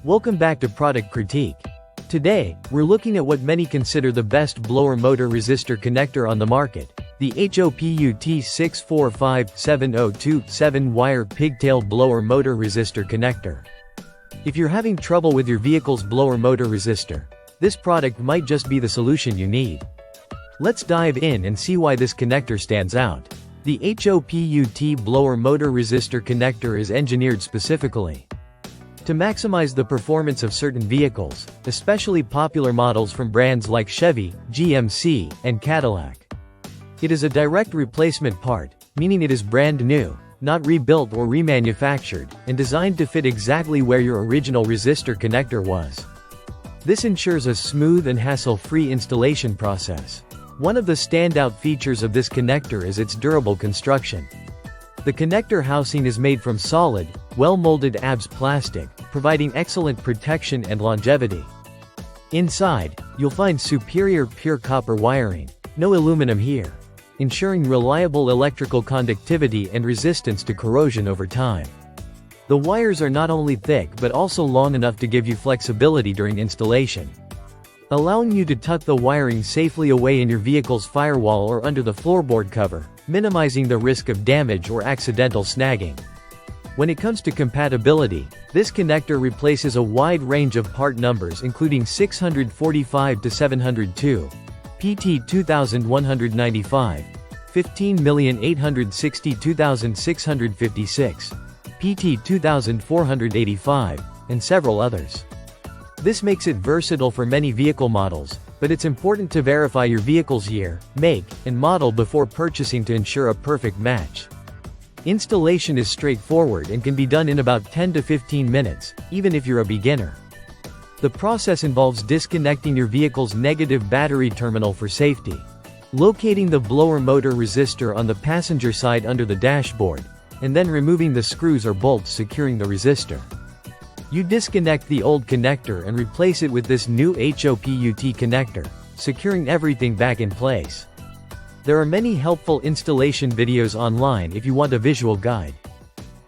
Welcome back to Product Critique. Today, we're looking at what many consider the best blower motor resistor connector on the market, the HOPUT 645702 7-wire Pigtail Blower Motor Resistor Connector. If you're having trouble with your vehicle's blower motor resistor, this product might just be the solution you need. Let's dive in and see why this connector stands out. The HOPUT Blower Motor Resistor Connector is engineered specifically to maximize the performance of certain vehicles, especially popular models from brands like Chevy, GMC, and Cadillac. It is a direct replacement part, meaning it is brand new, not rebuilt or remanufactured, and designed to fit exactly where your original resistor connector was. This ensures a smooth and hassle-free installation process. One of the standout features of this connector is its durable construction. The connector housing is made from solid, well-molded ABS plastic, providing excellent protection and longevity. Inside, you'll find superior pure copper wiring, no aluminum here, ensuring reliable electrical conductivity and resistance to corrosion over time. The wires are not only thick but also long enough to give you flexibility during installation, allowing you to tuck the wiring safely away in your vehicle's firewall or under the floorboard cover, minimizing the risk of damage or accidental snagging. When it comes to compatibility, this connector replaces a wide range of part numbers including 645 to 702, PT 2195, 15862656, PT 2485, and several others. This makes it versatile for many vehicle models, but it's important to verify your vehicle's year, make, and model before purchasing to ensure a perfect match. Installation is straightforward and can be done in about 10 to 15 minutes, even if you're a beginner. The process involves disconnecting your vehicle's negative battery terminal for safety, locating the blower motor resistor on the passenger side under the dashboard, and then removing the screws or bolts securing the resistor. You disconnect the old connector and replace it with this new HOPUT connector, securing everything back in place. There are many helpful installation videos online if you want a visual guide.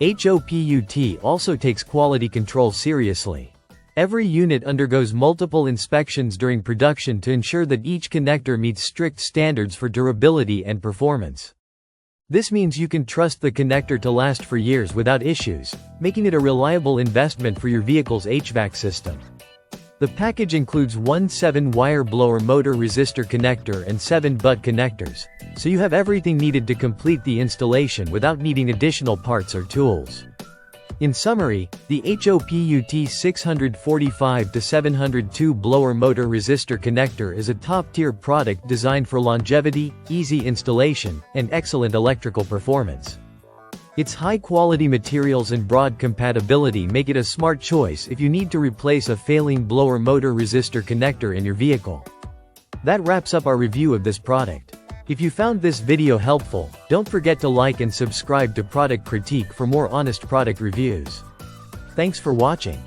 HOPUT also takes quality control seriously. Every unit undergoes multiple inspections during production to ensure that each connector meets strict standards for durability and performance. This means you can trust the connector to last for years without issues, making it a reliable investment for your vehicle's HVAC system. The package includes one 7-wire blower motor resistor connector and 7 butt connectors, so you have everything needed to complete the installation without needing additional parts or tools. In summary, the HOPUT 645-702 blower motor resistor connector is a top-tier product designed for longevity, easy installation, and excellent electrical performance. Its high-quality materials and broad compatibility make it a smart choice if you need to replace a failing blower motor resistor connector in your vehicle. That wraps up our review of this product. If you found this video helpful, don't forget to like and subscribe to Product Critique for more honest product reviews. Thanks for watching.